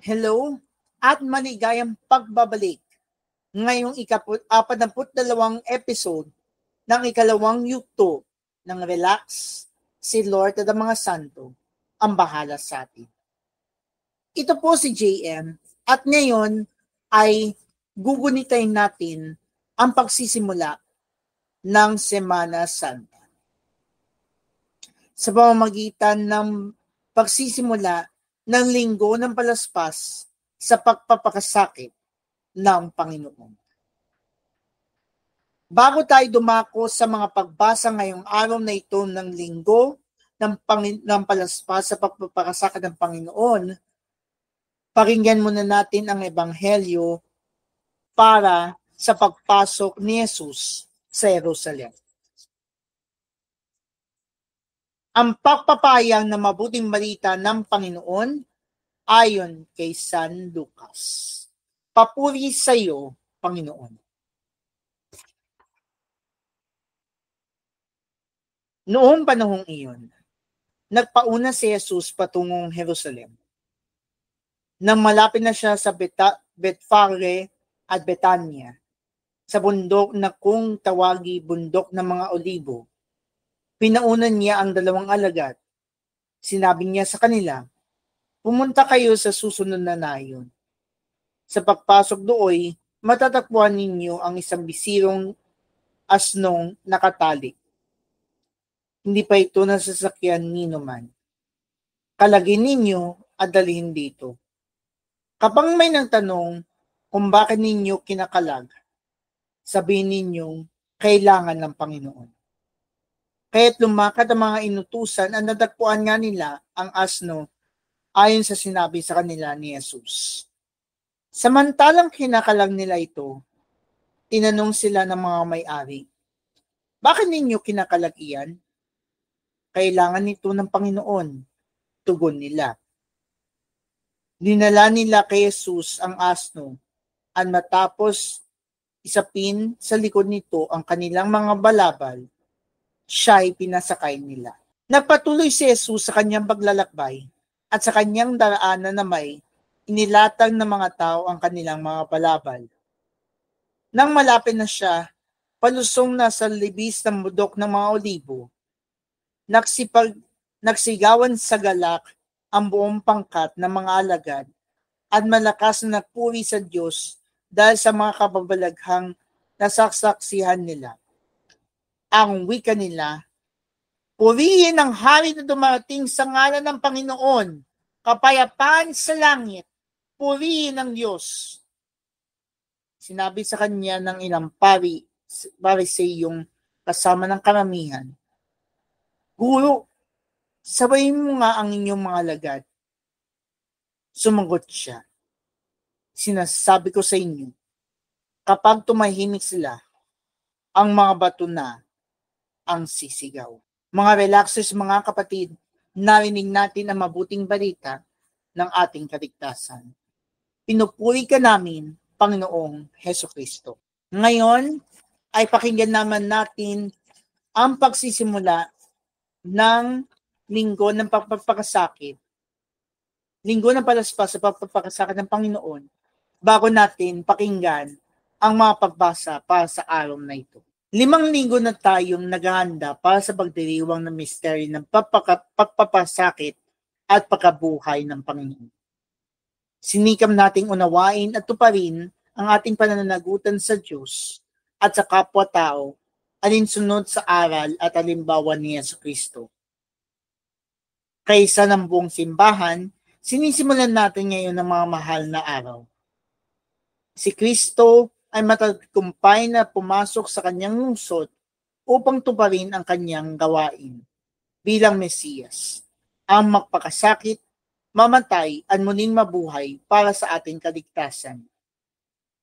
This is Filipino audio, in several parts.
Hello at maligayang pagbabalik ngayong ika-42 episode ng ikalawang yugto ng Relax, si Lord at ang mga Santo ang bahala sa atin. Ito po si JM at ngayon ay gugunitain natin ang pagsisimula ng Semana Santa. Sa pamamagitan ng pagsisimula ng linggo ng palaspas sa pagpapakasakit ng Panginoon. Bago tayo dumako sa mga pagbasa ngayong araw na ito ng linggo ng palaspas sa pagpapakasakit ng Panginoon, pakinggan muna natin ang Ebanghelyo para sa pagpasok ni Jesus sa Jerusalem. Ang pagpapahayag ng mabuting balita ng Panginoon ayon kay San Lucas. Papuri sa iyo, Panginoon. Noong panahong iyon, nagpauna si Jesus patungong Jerusalem. Nang malapit na siya sa Betfage at Betania, sa bundok na kung tawagi bundok ng mga olibo, pinaunan niya ang 2 alagad. Sinabi niya sa kanila, pumunta kayo sa susunod na nayon. Sa pagpasok dooy, matatagpuan ninyo ang isang bisirong asnong nakatali. Hindi pa ito nasasakyan ninuman. Kalagin ninyo at dalhin dito. Kapag may nagtanong kung bakit ninyo kinakalag, sabihin ninyong kailangan ng Panginoon. Kaya't lumakad ang mga inutusan at natagpuan nga nila ang asno ayon sa sinabi sa kanila ni Jesus. Samantalang kinakalag nila ito, tinanong sila ng mga may-ari, bakit ninyo kinakalag iyan? Kailangan nito ng Panginoon, tugon nila. Dinala nila kay Jesus ang asno at matapos isapin sa likod nito ang kanilang mga balabal, siya ay pinasakay nila. Nagpatuloy si Jesus sa kanyang paglalakbay at sa kanyang daraanan na may inilatag ng mga tao ang kanilang mga balabal. Nang malapit na siya, palusong na sa libis ng bundok ng mga olibo, nagsigawan sa galak ang buong pangkat ng mga alagad at malakas na nagpuri sa Diyos dahil sa mga kababalaghang nasaksaksihan nila. Ang wika nila, purihin ang hari na dumating sa ngalan ng Panginoon, kapayapaan sa langit, purihin ang Diyos. Sinabi sa kanya ng ilang pariseyong kasama ng karamihan, Guro, sabayin mo nga ang inyong mga alagad. Sumagot siya, sinasabi ko sa inyo, kapag tumahimik sila, ang mga bato na ang sisigaw. Mga relaxers, mga kapatid, narinig natin ang mabuting balita ng ating kaligtasan. Pinupuri ka namin, Panginoong Hesukristo. Ngayon ay pakinggan naman natin ang pagsisimula ng linggo ng pagpapakasakit. Linggo ng palaspas sa pagpapakasakit ng Panginoon bago natin pakinggan ang mga pagbasa para sa araw na ito. 5 linggo na tayong naghahanda para sa pagdiriwang ng misteryo ng pagpapasakit at pagkabuhay ng Panginoon. Sinikap nating unawain at tuparin ang ating pananagutan sa Diyos at sa kapwa-tao alinsunod sa aral at halimbawa ni Jesucristo. Kaysa ng buong simbahan, sinisimulan natin ngayon ang mga mahal na araw. Si Kristo ay matagumpay na pumasok sa kanyang lungsod upang tuparin ang kanyang gawain bilang Mesiyas, ang magpakasakit, mamatay at muling mabuhay para sa ating kaligtasan.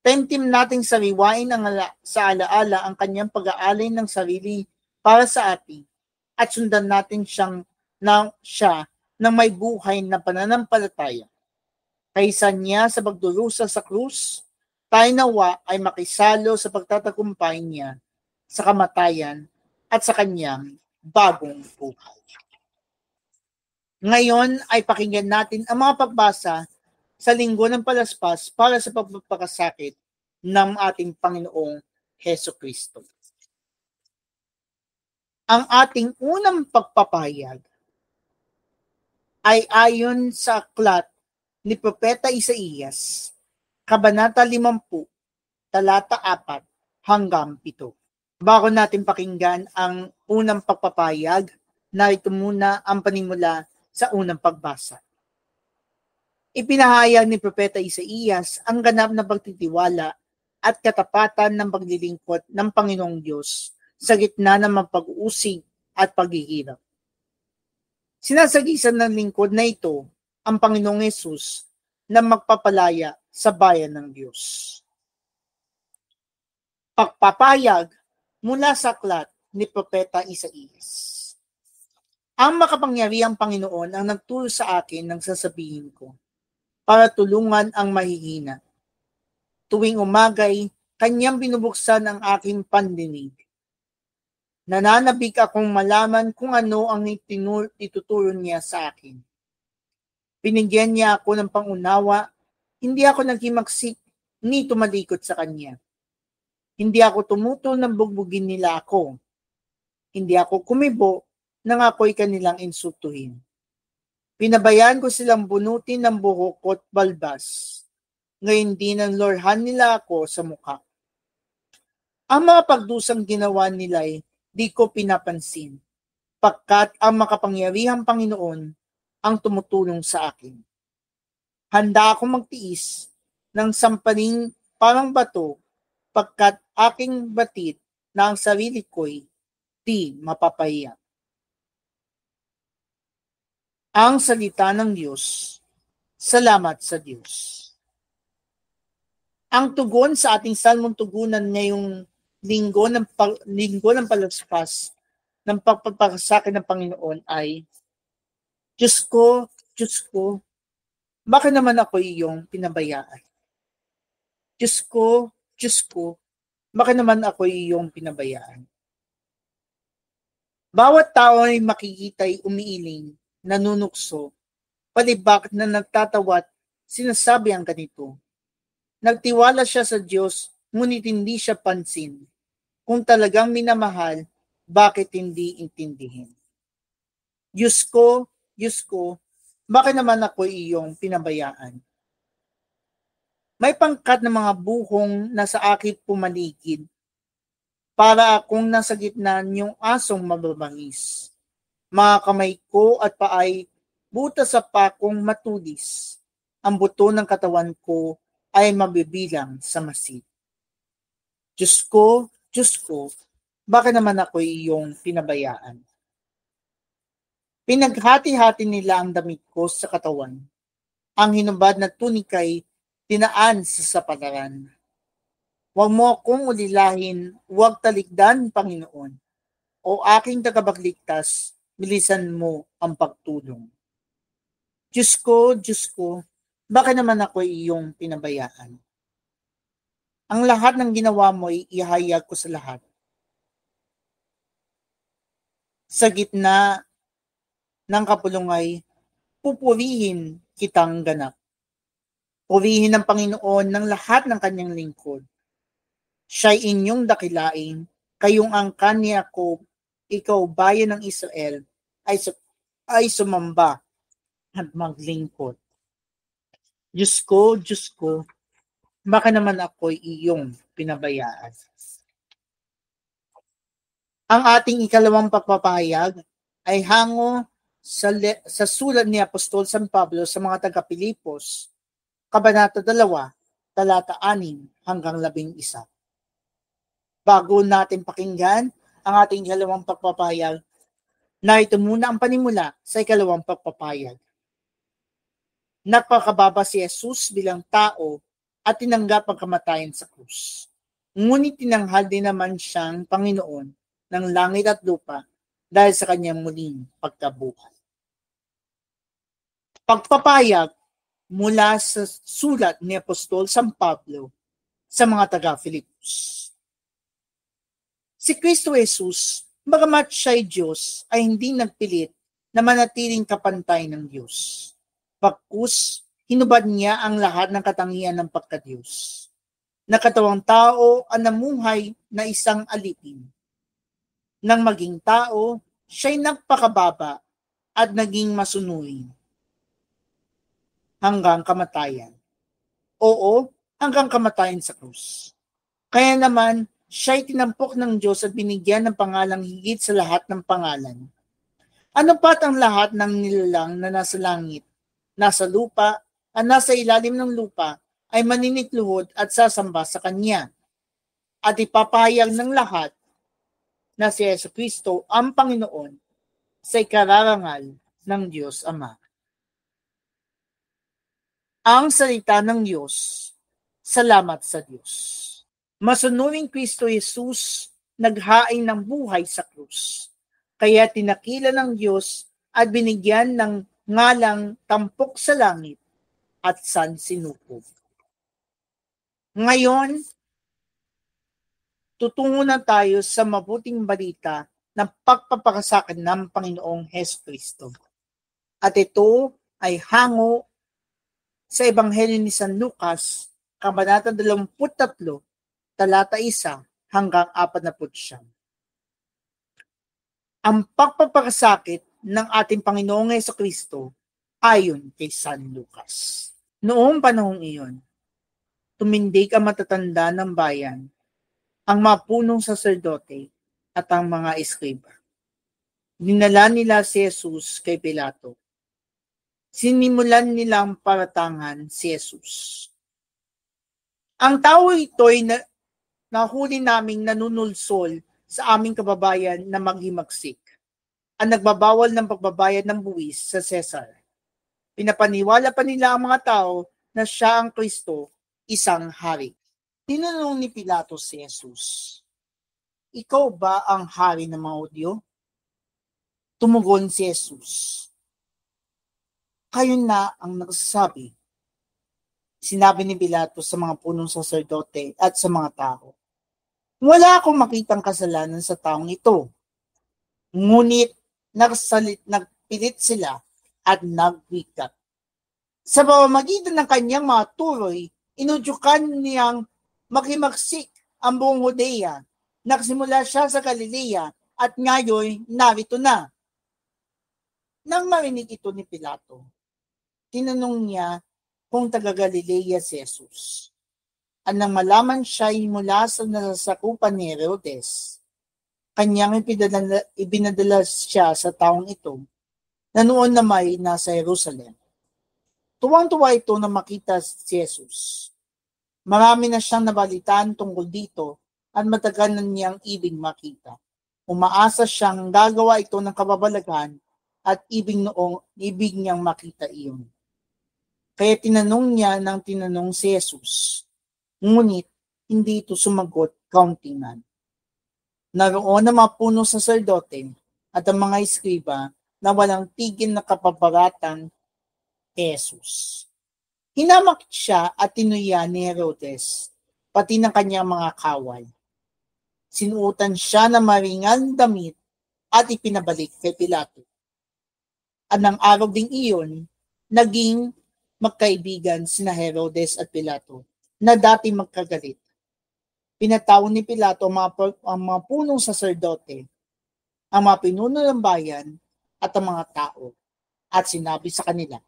Temtim nating sariwain sa alaala ang kanyang pag-aalay ng sarili para sa atin at sundan natin siya ng may buhay na pananampalataya. Kaysa niya sa pagdurusa sa krus, tayo nawa ay makisalo sa pagtatagumpay niya sa kamatayan at sa kanyang bagong buhay. Ngayon ay pakinggan natin ang mga pagbasa sa linggo ng palaspas para sa pagpapakasakit ng ating Panginoong Heso Kristo. Ang ating unang pagpapahayag ay ayon sa aklat ni Propeta Isaías, Kabanata 50, talata 4 hanggang 7. Bago natin pakinggan ang unang pagpapahayag, narito muna ang panimula sa unang pagbasa. Ipinahayag ni Propeta Isaías ang ganap na pagtitiwala at katapatan ng paglilingkod ng Panginoong Diyos sa gitna ng mapag-uusig at paghihirap. Sinasagisan ng lingkod na ito ang Panginoong Hesus na magpapalaya sa bayan ng Diyos. Pagpapahayag mula sa aklat ni Propeta Isaías. Ang makapangyarihang Panginoon ang nagturo sa akin ng sasabihin ko para tulungan ang mahihina. Tuwing umagay, kanyang binubuksan ang aking pandinig. Nananabik akong malaman kung ano ang ituturo niya sa akin. Binigyan niya ako ng pangunawa, hindi ako naghimaksik ni tumalikod sa kanya. Hindi ako tumutol ng bugbugin nila ako. Hindi ako kumibo nang ako'y kanilang insultuhin. Pinabayaan ko silang bunutin ng buhok ko't balbas. Ngayon din ang lorhan nila ako sa mukha. Ang mga pagdusang ginawa nila'y di ko pinapansin, pagkat ang makapangyarihang Panginoon ang tumutulong sa akin. Handa akong magtiis ng sampaling parang bato, pagkat aking batid na ang sarili ko'y di mapapahiya. Ang salita ng Diyos. Salamat sa Diyos. Ang tugon sa ating salmong tugunan ngayong linggo ng palaspas ng pagpapakasakit ng Panginoon ay, Diyos ko, bakit naman ako iyong pinabayaan? Diyos ko, bakit naman ako iyong pinabayaan? Bawat tao ay makikita'y umiiling, nanunukso, palibak na nagtatawat, sinasabi ang ganito. Nagtiwala siya sa Diyos, ngunit hindi siya pansin. Kung talagang minamahal, bakit hindi intindihin? Diyos ko, bakit naman ako iyong pinabayaan? May pangkat ng mga buhong na sa akin pumaligid, para akong nasa gitna niyong asong mababangis. Mga kamay ko at paay butas sa pakong matulis. Ang buto ng katawan ko ay mabibilang sa masid. Diyos ko, bakit naman ako iyong pinabayaan? Pinaghati-hati nila ang damit ko sa katawan. Ang hinubad na tunika'y tinaan sa sapataran. Huwag mo akong ulilahin, huwag talikdan, Panginoon. O aking tagapagligtas, bilisan mo ang pagtulong. Diyos ko, bakit naman ako iyong pinabayaan? Ang lahat ng ginawa mo ay ihayag ko sa lahat. Sa gitna ng kapulungay, pupurihin kitang ganap. Purihin ng Panginoon ng lahat ng kanyang lingkod. Siya'y inyong dakilain, kayong angkan ni Jacob, ikaw bayan ng Israel, ay sumamba at maglingkod. Diyos ko, baka naman ako'y iyong pinabayaan. Ang ating ikalawang pagpapahayag ay hango sa sulat ni Apostol San Pablo sa mga taga-Pilipos, Kabanata 2, talata 6 hanggang 11. Bago natin pakinggan ang ating ikalawang pagpapahayag, narito muna ang panimula sa ikalawang pagpapahayag. Napakababa si Jesus bilang tao at tinanggap ang kamatayan sa krus. Ngunit tinanghal din naman siyang Panginoon ng langit at lupa dahil sa kanyang muling pagkabuhay. Pagpapahayag mula sa sulat ni Apostol San Pablo sa mga taga-Filipos. Si Kristo Jesus, bagamat siya'y Diyos, ay hindi nagpilit na manatiling kapantay ng Diyos. Bagkus, hinubad niya ang lahat ng katangian ng pagkadiyos. Nakatawang tao ang namuhay na isang alipin. Nang maging tao, siya'y nagpakababa at naging masunurin hanggang kamatayan. Oo, hanggang kamatayan sa krus. Kaya naman, siya'y tinampok ng Diyos at binigyan ng pangalang higit sa lahat ng pangalan. Ano pa't ang lahat ng nilalang na nasa langit, nasa lupa, at nasa ilalim ng lupa ay maninikluhod at sasamba sa Kanya. At ipapahayag ng lahat na si Jesucristo ang Panginoon sa ikararangal ng Diyos Ama. Ang salita ng Diyos. Salamat sa Diyos. Masunuring Kristo Jesus naghain ng buhay sa krus. Kaya tinakila ng Diyos at binigyan ng ngalang tampok sa langit at sansinukob. Ngayon, tutungo na tayo sa mabuting balita ng pagpapakasakin ng Panginoong Jesucristo. At ito ay hango sa Ebanghelyo ni San Lucas, Kabanata 23, talata 1 hanggang 49. Ang pagpapakasakit ng ating Panginoong Jesucristo ayon kay San Lucas. Noong panahong iyon, tumindig ang matatanda ng bayan, ang mapunong saserdote at ang mga eskriba. Dinala nila si Jesus kay Pilato. Sinimulan nilang paratangan si Jesus. Ang tao ito'y nahuli naming nanunulsol sa aming kababayan na maghimagsik. Ang nagbabawal ng pagbabayad ng buwis sa Cesar. Pinapaniwala pa nila ang mga tao na siya ang Kristo, isang hari. Tinanong ni Pilato si Jesus, "Ikaw ba ang hari ng mga Hudyo?" Tumugon si Jesus, "Kayo na ang nagsasabi." Sinabi ni Pilato sa mga punong saserdote at sa mga tao, "Wala akong makitang kasalanan sa taong ito." Ngunit nagpilit sila at nagwikat. Sa pamamagitan ng kanyang mga tuloy, inudyukan niyang maghimagsik ang buong Judea. Nagsimula siya sa Galilea at ngayon narito na. Nang marinig ito ni Pilato, tinanong niya kung taga-Galilea si Jesus. At nang malaman siya ay mula sa nasasakupan ni Herodes, kanyang ibinadala siya sa taong ito na noon na may nasa Jerusalem. Tuwang-tuwa ito na makita si Jesus. Marami na siyang nabalitaan tungkol dito at matagal na niyang ibig makita. Umaasa siyang gagawa ito ng kababalaghan at ibig niyang makita iyon. Kaya tinanong niya ng tinanong si Jesus. Ngunit hindi ito sumagot kauntingan. Naroon ang mga punong saserdote at ang mga eskriba na walang tigil na kapabaratan kay Jesus. Hinamak siya at tinuya ni Herodes, pati ng kanyang mga kawal. Sinuotan siya ng maringang damit at ipinabalik kay Pilato. At ng araw ding iyon, naging magkaibigan sina Herodes at Pilato na dati magkagalit. Pinatawag ni Pilato ang mga punong saserdote, ang mga pinuno ng bayan at ang mga tao at sinabi sa kanila,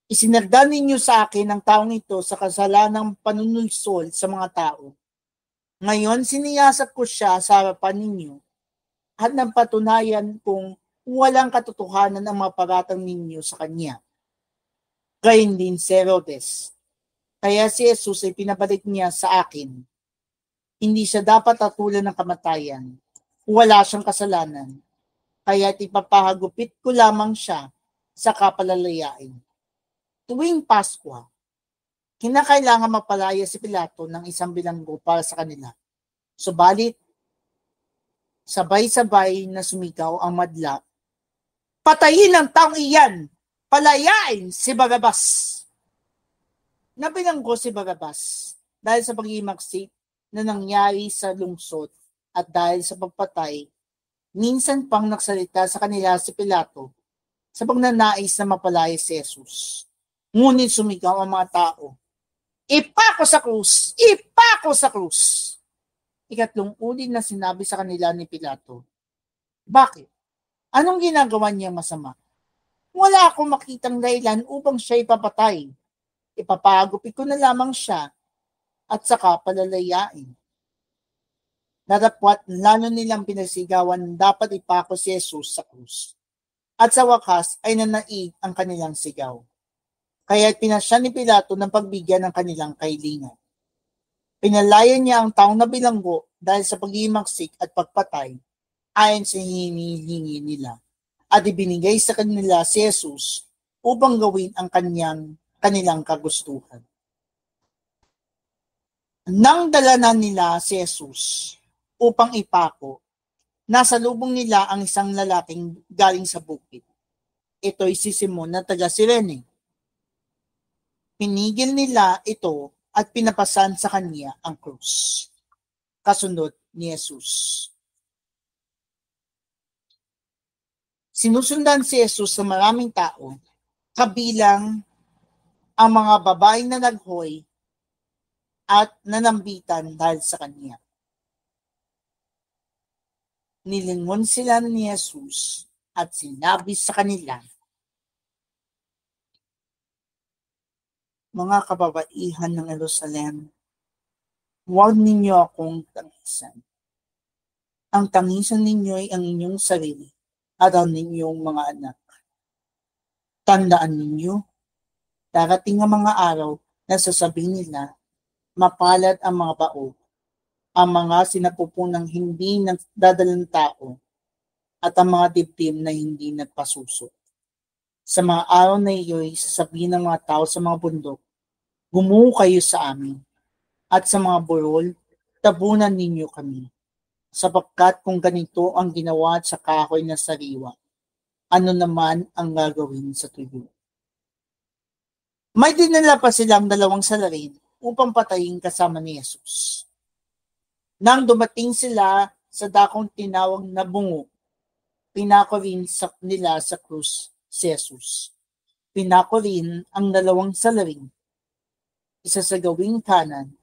"Isinagda ninyo sa akin ang taong ito sa kasalanang panunulsol sa mga tao. Ngayon siniyasat ko siya sa harapan ninyo at napatunayan kung walang katotohanan ang mga paratang ninyo sa kanya." Gayon din si Herodes. Kaya si Jesus ay pinabalik niya sa akin. Hindi siya dapat hatulan ng kamatayan. Wala siyang kasalanan. Kaya ipapahagupit ko lamang siya sa kapalalayain. Tuwing Paskwa, kinakailangan mapalaya si Pilato ng isang bilanggo para sa kanila. Subalit, sabay-sabay na sumigaw ang madla, "Patayin ang taong iyan! Palayain si Barrabas!" Nabilanggo si Barrabas dahil sa paghimagsik na nangyari sa lungsod at dahil sa pagpatay. Minsan pang nagsalita sa kanila si Pilato sa pagnanais na mapalaya si Jesus. Ngunit sumigaw ang mga tao, "Ipako sa krus! Ipako sa krus!" Ikatlong ulit na sinabi sa kanila ni Pilato, "Bakit? Anong ginagawa niya masama? Wala akong makitang dahilan upang siya ipapatay. Ipapagupit ko na lamang siya at saka palalayain." Natapwat lalo nilang pinasigawan dapat ipako si Jesus sa krus. At sa wakas ay nanaig ang kanilang sigaw. Kaya pinasya ni Pilato ng pagbigyan ng kanilang kahilingan. Pinalaya niya ang taong nabilanggo dahil sa paghihimagsik at pagpatay ayon sa hinihingi nila. At ibinigay sa kanila si Jesus upang gawin ang kanilang kagustuhan. Nang dala na nila si Jesus upang ipako, nasa lubong nila ang isang lalaking galing sa bukid. Ito'y si Simon na taga Cirene. Pinigil nila ito at pinapasan sa kanya ang krus. Kasunod ni Jesus. Sinusundan si Jesus sa maraming tao, kabilang ang mga babaeng na naghoy at nanambitan dahil sa kanya. Nilingon sila ni Jesus at sinabi sa kanila, "Mga kababaihan ng Jerusalem, huwag ninyo akong tangisan. Ang tangisan ninyo ay ang inyong sarili at ang inyong mga anak. Tandaan ninyo, darating ang mga araw na sasabihin nila, mapalad ang mga bao, ang mga sinapupunang hindi nagdadalang tao, at ang mga dibdib na hindi nagpasuso. Sa mga araw na iyo'y sasabihin ng mga tao sa mga bundok, gumuho kayo sa amin, at sa mga burol, tabunan ninyo kami. Sapagkat kung ganito ang ginawa sa kahoy na sariwa, ano naman ang gagawin sa tuyo?" May dinala pa silang 2 salarin upang patayin kasama ni Jesus. Nang dumating sila sa dakong tinawag na bungo, pinako rin nila sa krus si Jesus. Pinako rin ang 2 salarin, isa sa gawing kanan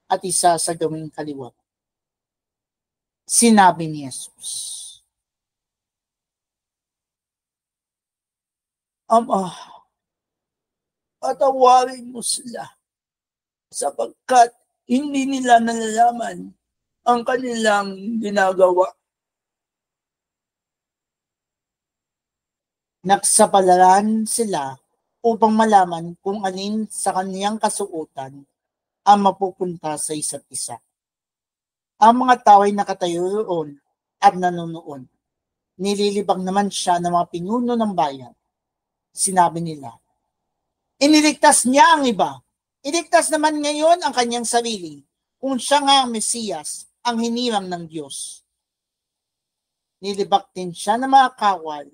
at isa sa gawing kaliwa. Sinabi ni Jesus, "Ama, patawarin mo sila sapagkat hindi nila nalalaman ang kanilang ginagawa." Nagsapalaran sila upang malaman kung alin sa kaniyang kasuotan ang mapupunta sa isa't isa. Ang mga tao ay nakatayo roon at nanonood. Nililibang naman siya ng mga pinuno ng bayan. Sinabi nila, "Iniligtas niya ang iba. Iligtas naman ngayon ang kanyang sarili kung siya nga ang Mesiyas, ang hinirang ng Diyos." Nilibak din siya ng mga kawal,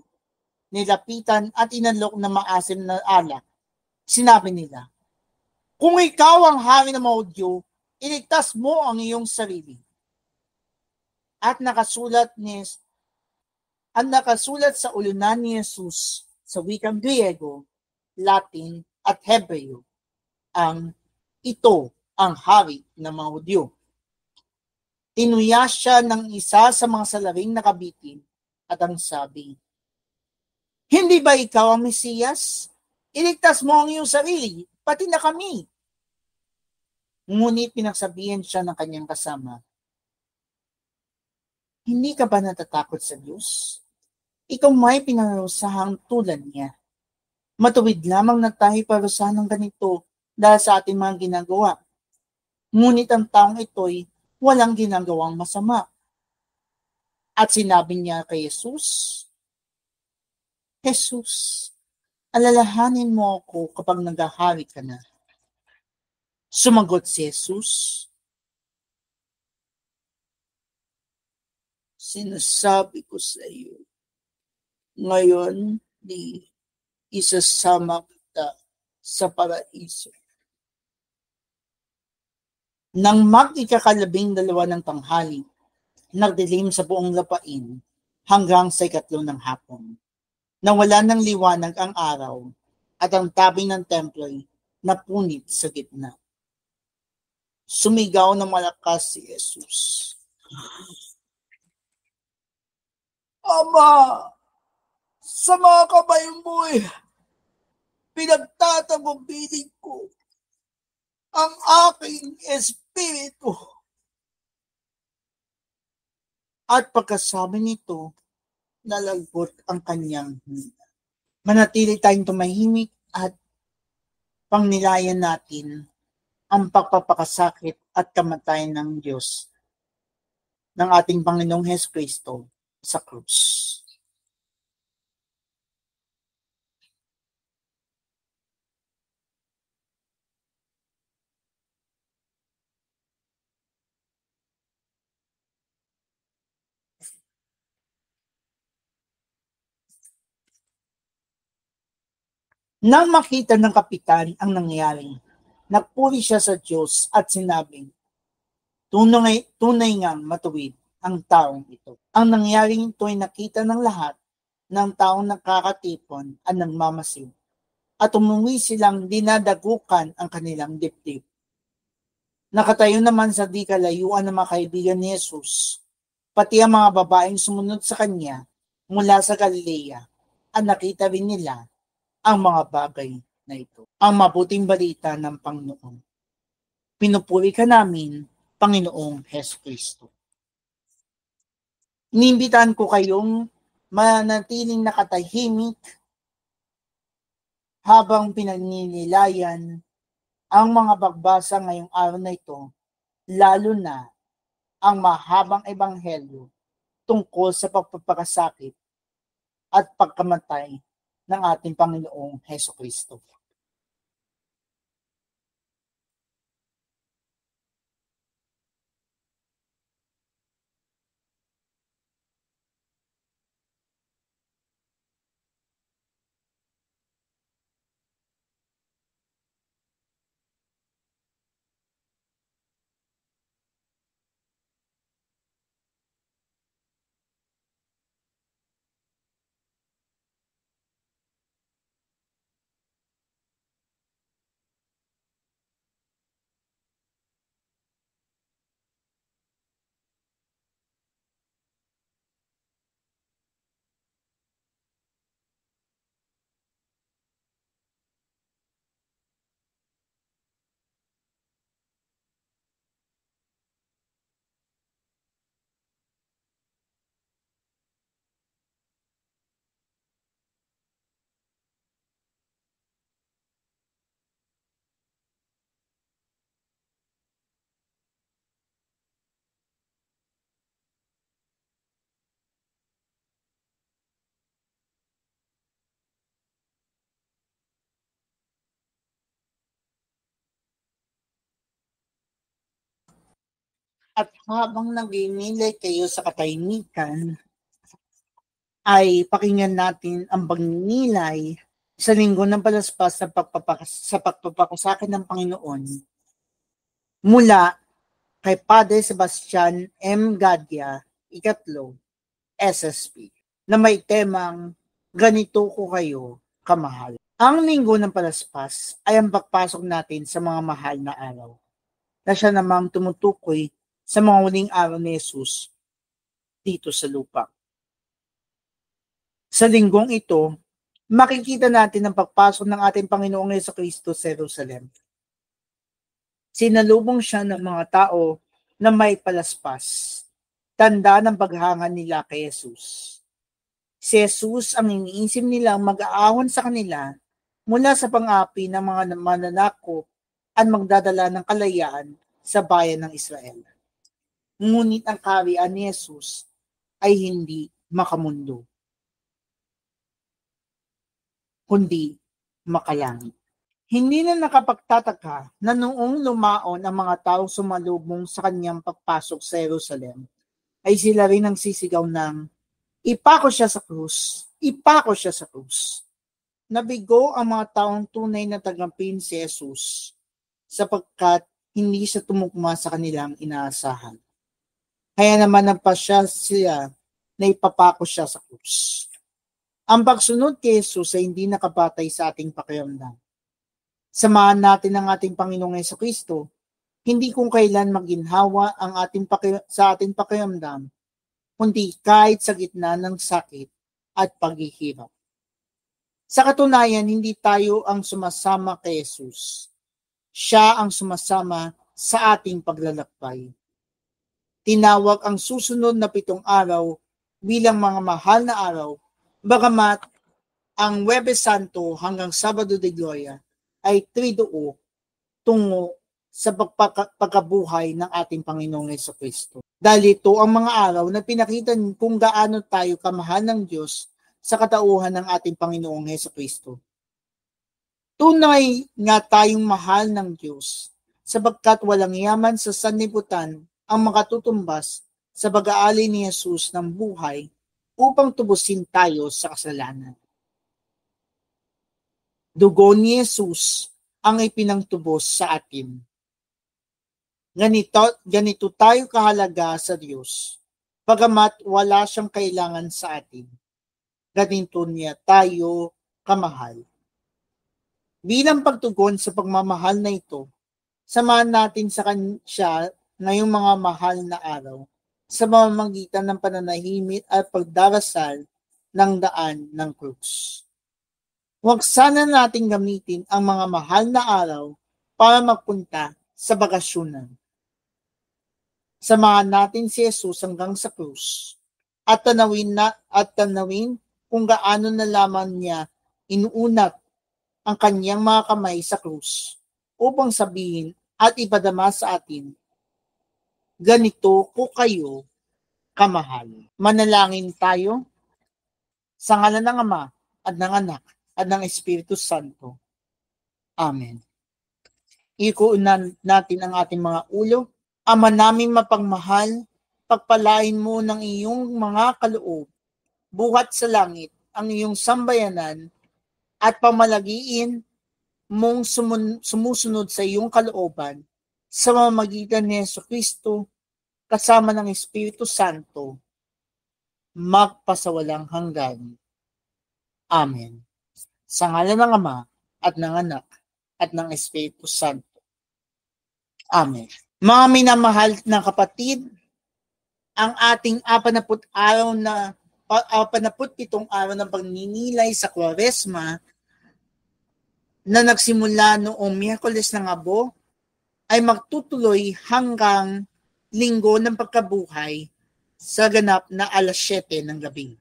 nilapitan at inalok ng maasim na alak. Sinabi nila, "Kung ikaw ang hari ng mga Hudyo, iligtas mo ang iyong sarili." At nakasulat sa ulunan ni Jesus sa wikang Griego, Latin at Hebreo, ang "Ito ang hari ng mga Hudyo." Tinuya siya ng isa sa mga salaring nakabitin at ang sabi, "Hindi ba ikaw ang Mesiyas? Iligtas mo ang iyong sarili, pati na kami." Ngunit pinagsabihan siya ng kanyang kasama, "Hindi ka ba natatakot sa Diyos? Ikaw may pinarusahang tulad niya. Matuwid lamang na tayo parusahan ng ganito dahil sa ating mga ginagawa. Ngunit ang taong ito'y walang ginagawang masama." At sinabi niya kay Jesus, "Jesus, alalahanin mo ako kapag naghahari ka na." Sumagot si Jesus, "Sinasabi ko sa iyo, ngayon di isasama kita sa paraiso." Nang mag-12 ng tanghali, nagdilim sa buong lupain hanggang sa 3 ng hapon. Nawala ng liwanag ang araw at ang tabi ng templo ay napunit sa gitna. Sumigaw ng malakas si Jesus. Ama, sa mga kamay mo'y pinagtatagubilin ko ang aking espiritu. At pagkasabi nito, nalagot ang kanyang hina. Manatili tayong tumahimik at pangnilayan natin ang pagpapakasakit at kamatayan ng Diyos ng ating Panginoong Hesukristo sa krus. Nang makita ng kapitan ang nangyari, nagpuri siya sa Diyos at sinabing, tunay ngang matuwid ang taong ito. Ang nangyaring ito ay nakita ng lahat ng taong nakakatipon at nagmamasid, at umuwi silang dinadagukan ang kanilang dibdib. Nakatayo naman sa di kalayuan ng mga kaibigan ni Jesus, pati ang mga babaeng sumunod sa kanya mula sa Galilea, at nakita rin nila ang mga bagay na ito. Ang mabuting balita ng Panginoon. Pinupuri ka namin, Panginoong Hesukristo. Inimbitahan ko kayong manatiling nakatahimik habang pinaninilayan ang mga pagbasa ngayong araw na ito, lalo na ang mahabang ebanghelyo tungkol sa pagpapakasakit at pagkamatay ng ating Panginoong Hesukristo. At habang naginilay kayo sa katahimikan, ay pakinggan natin ang pagninilay sa linggo ng palaspas sa pagpapakasakit ng Panginoon mula kay Padre Sebastian M. Gadya, ikatlo, SSP, na may temang ganito ko kayo kamahal. Ang linggo ng palaspas ay ang pagpasok natin sa mga mahal na araw, na siya namang tumutukoy sa mga huling araw ni Jesus dito sa lupa. Sa linggong ito, makikita natin ang pagpasok ng ating Panginoong Hesukristo sa Jerusalem. Sinalubong siya ng mga tao na may palaspas, tanda ng paghanga nila kay Jesus. Si Jesus ang iniisip nilang mag-aahon sa kanila mula sa pang-api ng mga mananakop at magdadala ng kalayaan sa bayan ng Israel. Ngunit ang kaharian ni Jesus ay hindi makamundo, kundi makalangit. Hindi na nakapagtataka na noong lumaon ang mga taong sumalubong sa kanyang pagpasok sa Jerusalem, ay sila rin ang sisigaw ng, ipako siya sa krus, ipako siya sa krus. Nabigo ang mga taong tunay na tagampin si Jesus, sapagkat hindi siya tumugma sa kanilang inaasahan. Kaya naman nagpasya sila na ipapako siya sa krus. Ang pagsunod kay Jesus ay hindi nakabatay sa ating pakiramdam. Samahan natin ang ating Panginoong Jesucristo, hindi kung kailan maginhawa ang sa ating pakiramdam, kundi kahit sa gitna ng sakit at paghihirap. Sa katunayan, hindi tayo ang sumasama kay Jesus. Siya ang sumasama sa ating paglalakbay. Tinawag ang susunod na 7 araw bilang mga mahal na araw, bagamat ang Huwebes Santo hanggang Sabado de Gloria ay triduo tungo sa pagkabuhay ng ating Panginoong Jesucristo. Dahil ito ang mga araw na pinakita kung gaano tayo kamahal ng Diyos sa katauhan ng ating Panginoong Jesucristo. Tunay nga tayong mahal ng Diyos sapagkat walang yaman sa sanlibutan ang makatutumbas sa pag-aali ni Jesus ng buhay upang tubusin tayo sa kasalanan. Dugo ni Jesus ang ipinangtubos sa atin. Ganito tayo kahalaga sa Diyos, bagamat wala siyang kailangan sa atin. Ganito niya tayo kamahal. Bilang pagtugon sa pagmamahal na ito, samahan natin sa Kanya ngayong mga mahal na araw sa pamamagitan ng pananahimik at pagdarasal ng daan ng krus. Huwag sana nating gamitin ang mga mahal na araw para magpunta sa bakasyonan. Samahan natin si Jesus hanggang sa krus at tanawin kung gaano na lamang niya inuunat ang kanyang mga kamay sa krus upang sabihin at ipadama sa atin, ganito ko kayo kamahal. Manalangin tayo sa ngalan ng Ama at ng Anak at ng Espiritu Santo. Amen. Ikuunan natin ang ating mga ulo. Ama naming mapagmahal, pagpalain mo ng iyong mga kaloob, buhat sa langit ang iyong sambayanan at pamalagiin mong sumusunod sa iyong kalooban sa pamamagitan ni Jesucristo kasama ng Espiritu Santo magpasawalang hanggan. Amen. Sa ngalan ng Ama at ng Anak at ng Espiritu Santo. Amen. Mga minamahal na kapatid, ang ating 47 araw ng pagninilay sa Kwaresma na nagsimula noong Miyerkules ng Abo ay magtutuloy hanggang Linggo ng Pagkabuhay sa ganap na 7:00 ng gabi.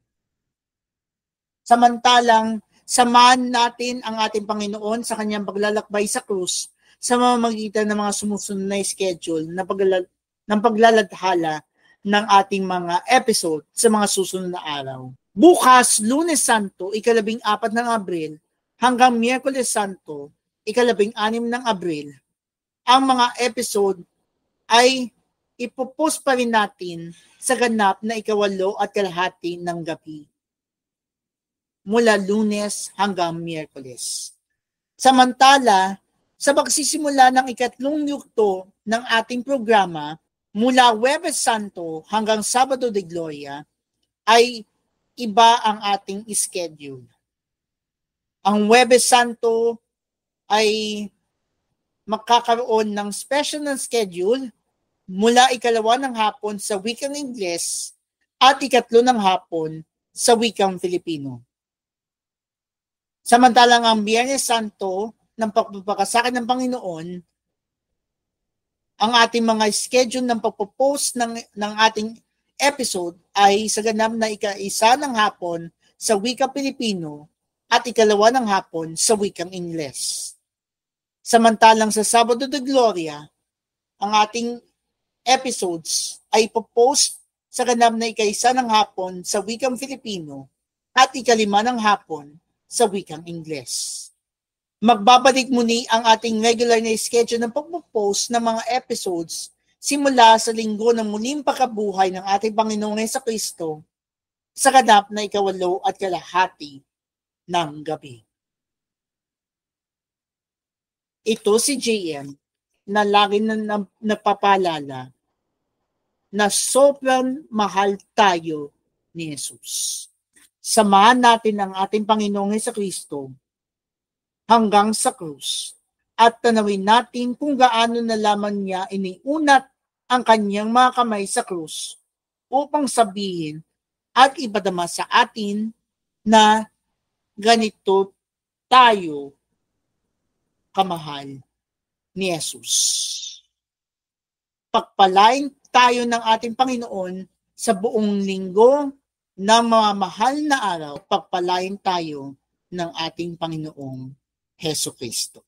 Samantalang, samahan natin ang ating Panginoon sa kanyang paglalakbay sa krus sa pamamagitan ng mga sumusunod na schedule ng paglalathala ng ating mga episode sa mga susunod na araw. Bukas, Lunes Santo, 14 ng Abril, hanggang Miyerkules Santo, 16 ng Abril, ang mga episode ay ipopost pa rin natin sa ganap na 8:30 ng gabi mula Lunes hanggang Miyerkules. Samantala, sa pagsisimula ng 3 yugto ng ating programa mula Huwebes Santo hanggang Sabado de Gloria ay iba ang ating schedule. Ang Huwebes Santo ay magkakaroon ng special na schedule mula 2 ng hapon sa wikang Ingles at 3 ng hapon sa wikang Filipino. Samantalang ang Biyernes Santo ng pagpapakasakit ng Panginoon, ang ating mga schedule ng pagpo-post ng ating episode ay sa ganap na 1 ng hapon sa wikang Pilipino at 2 ng hapon sa wikang Ingles. Samantalang sa Sabado de Gloria, ang ating episodes ay ipopost sa ganap na 1 ng hapon sa wikang Filipino at 5 ng hapon sa wikang Ingles. Magbabalik muli ang ating regular na schedule ng pagpo-post ng mga episodes simula sa linggo ng muling pagkabuhay ng ating Panginoong Jesucristo sa ganap na 8:30 ng gabi. Ito si JM na lagi na napapaalala na sobrang mahal tayo ni Jesus. Samahan natin ang ating Panginoong Hesukristo hanggang sa krus at tanawin natin kung gaano na lamang niya iniunat ang kanyang mga kamay sa krus upang sabihin at ipadama sa atin na ganito tayo kamahal ni Jesus. Pagpalain tayo ng ating Panginoon sa buong linggo ng mga mahal na araw. Pagpalain tayo ng ating Panginoong Hesukristo.